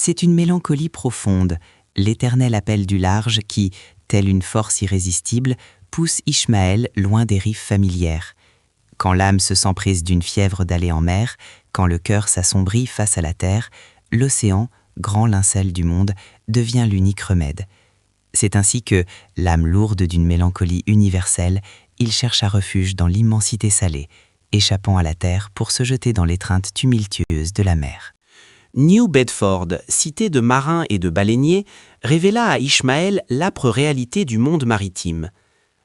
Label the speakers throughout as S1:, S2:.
S1: C'est une mélancolie profonde, l'éternel appel du large qui, telle une force irrésistible, pousse Ishmaël loin des rives familières. Quand l'âme se sent prise d'une fièvre d'aller en mer, quand le cœur s'assombrit face à la terre, l'océan, grand linceul du monde, devient l'unique remède. C'est ainsi que, l'âme lourde d'une mélancolie universelle, il cherche un refuge dans l'immensité salée, échappant à la terre pour se jeter dans l'étreinte tumultueuse de la mer.
S2: New Bedford, cité de marins et de baleiniers, révéla à Ishmaël l'âpre réalité du monde maritime.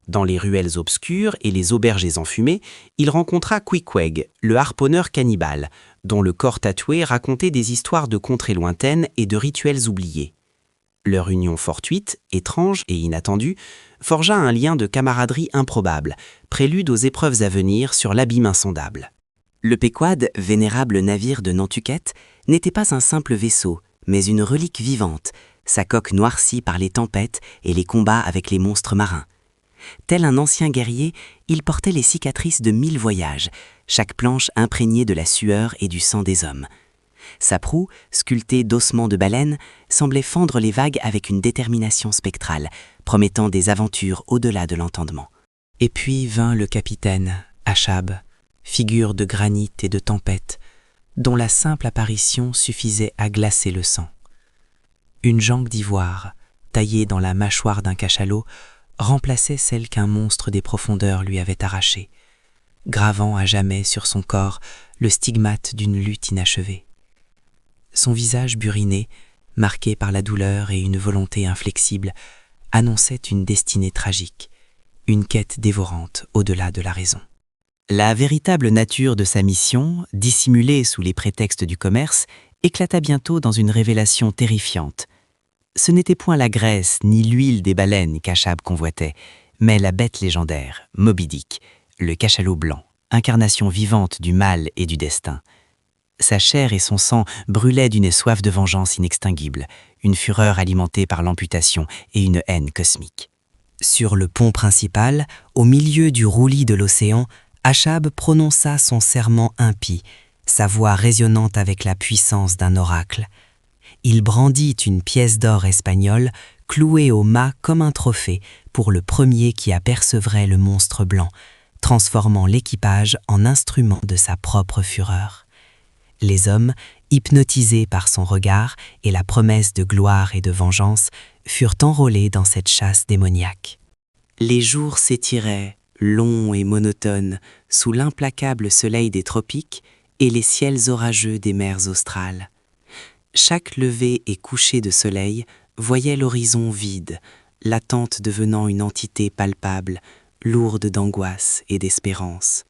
S2: Dans les ruelles obscures et les auberges enfumées, il rencontra Queequeg, le harponneur cannibale, dont le corps tatoué racontait des histoires de contrées lointaines et de rituels oubliés. Leur union fortuite, étrange et inattendue, forgea un lien de camaraderie improbable, prélude aux épreuves à venir sur l'abîme insondable. Le Pequod, vénérable navire de Nantucket, n'était pas un simple vaisseau, mais une relique vivante, sa coque noircie par les tempêtes et les combats avec les monstres marins. Tel un ancien guerrier, il portait les cicatrices de 1000 voyages, chaque planche imprégnée de la sueur et du sang des hommes. Sa proue, sculptée d'ossements de baleine, semblait fendre les vagues avec une détermination spectrale, promettant des aventures au-delà de l'entendement. Et puis vint le capitaine, Achab, figure de granit et de tempête, dont la simple apparition suffisait à glacer le sang. Une jangue d'ivoire, taillée dans la mâchoire d'un cachalot, remplaçait celle qu'un monstre des profondeurs lui avait arrachée, gravant à jamais sur son corps le stigmate d'une lutte inachevée. Son visage buriné, marqué par la douleur et une volonté inflexible, annonçait une destinée tragique, une quête dévorante au-delà de la raison.
S1: La véritable nature de sa mission, dissimulée sous les prétextes du commerce, éclata bientôt dans une révélation terrifiante. Ce n'était point la graisse ni l'huile des baleines qu'Achab convoitait, mais la bête légendaire, Moby Dick, le cachalot blanc, incarnation vivante du mal et du destin. Sa chair et son sang brûlaient d'une soif de vengeance inextinguible, une fureur alimentée par l'amputation et une haine cosmique. Sur le pont principal, au milieu du roulis de l'océan, Achab prononça son serment impie, sa voix résonnante avec la puissance d'un oracle. Il brandit une pièce d'or espagnole, clouée au mât comme un trophée pour le premier qui apercevrait le monstre blanc, transformant l'équipage en instrument de sa propre fureur. Les hommes, hypnotisés par son regard et la promesse de gloire et de vengeance, furent enrôlés dans cette chasse démoniaque. Les jours s'étiraient, longs et monotones, sous l'implacable soleil des tropiques et les ciels orageux des mers australes. Chaque lever et coucher de soleil voyait l'horizon vide, l'attente devenant une entité palpable, lourde d'angoisse et d'espérance.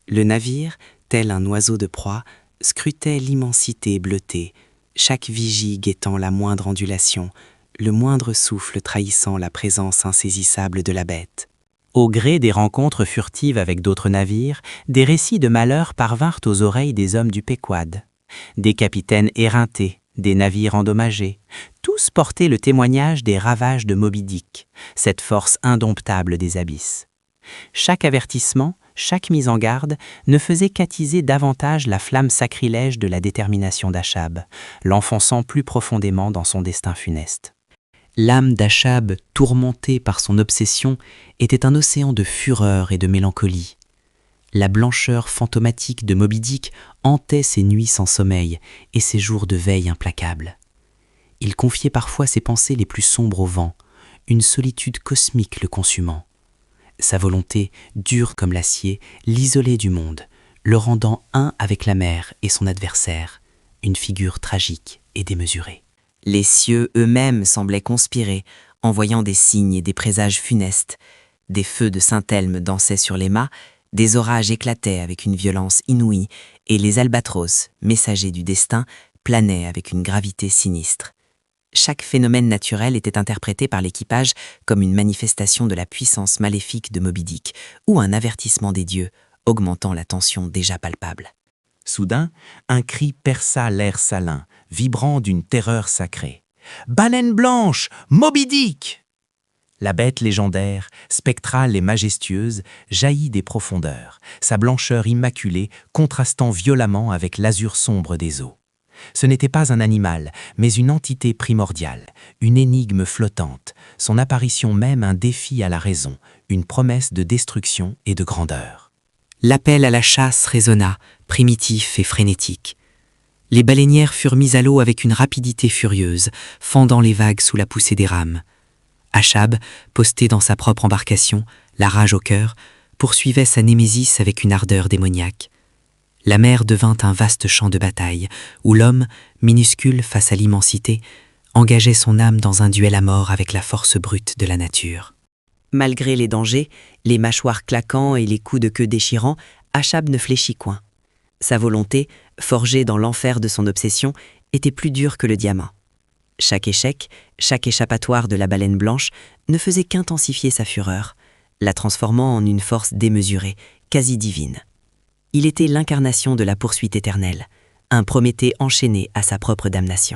S1: Le navire, tel un oiseau de proie, scrutait l'immensité bleutée, chaque vigie guettant la moindre ondulation, le moindre souffle trahissant la présence insaisissable de la bête. Au gré des rencontres furtives avec d'autres navires, des récits de malheur parvinrent aux oreilles des hommes du Pequod. Des capitaines éreintés, des navires endommagés, tous portaient le témoignage des ravages de Moby Dick, cette force indomptable des abysses. Chaque avertissement, chaque mise en garde ne faisait qu'attiser davantage la flamme sacrilège de la détermination d'Achab, l'enfonçant plus profondément dans son destin funeste. L'âme d'Achab, tourmentée par son obsession, était un océan de fureur et de mélancolie. La blancheur fantomatique de Moby Dick hantait ses nuits sans sommeil et ses jours de veille implacable. Il confiait parfois ses pensées les plus sombres au vent, une solitude cosmique le consumant. Sa volonté, dure comme l'acier, l'isolait du monde, le rendant un avec la mer et son adversaire, une figure tragique et démesurée. Les cieux eux-mêmes semblaient conspirer, envoyant des signes et des présages funestes. Des feux de Saint-Elme dansaient sur les mâts, des orages éclataient avec une violence inouïe, et les albatros, messagers du destin, planaient avec une gravité sinistre. Chaque phénomène naturel était interprété par l'équipage comme une manifestation de la puissance maléfique de Moby Dick, ou un avertissement des dieux, augmentant la tension déjà palpable.
S2: Soudain, un cri perça l'air salin, vibrant d'une terreur sacrée. « Baleine blanche! Moby Dick !» La bête légendaire, spectrale et majestueuse, jaillit des profondeurs, sa blancheur immaculée contrastant violemment avec l'azur sombre des eaux. Ce n'était pas un animal, mais une entité primordiale, une énigme flottante, son apparition même un défi à la raison, une promesse de destruction et de grandeur.
S1: L'appel à la chasse résonna, primitif et frénétique. Les baleinières furent mises à l'eau avec une rapidité furieuse, fendant les vagues sous la poussée des rames. Achab, posté dans sa propre embarcation, la rage au cœur, poursuivait sa némésis avec une ardeur démoniaque. La mer devint un vaste champ de bataille, où l'homme, minuscule face à l'immensité, engageait son âme dans un duel à mort avec la force brute de la nature. Malgré les dangers, les mâchoires claquant et les coups de queue déchirants, Achab ne fléchit point. Sa volonté, forgée dans l'enfer de son obsession, était plus dure que le diamant. Chaque échec, chaque échappatoire de la baleine blanche ne faisait qu'intensifier sa fureur, la transformant en une force démesurée, quasi divine. Il était l'incarnation de la poursuite éternelle, un Prométhée enchaîné à sa propre damnation.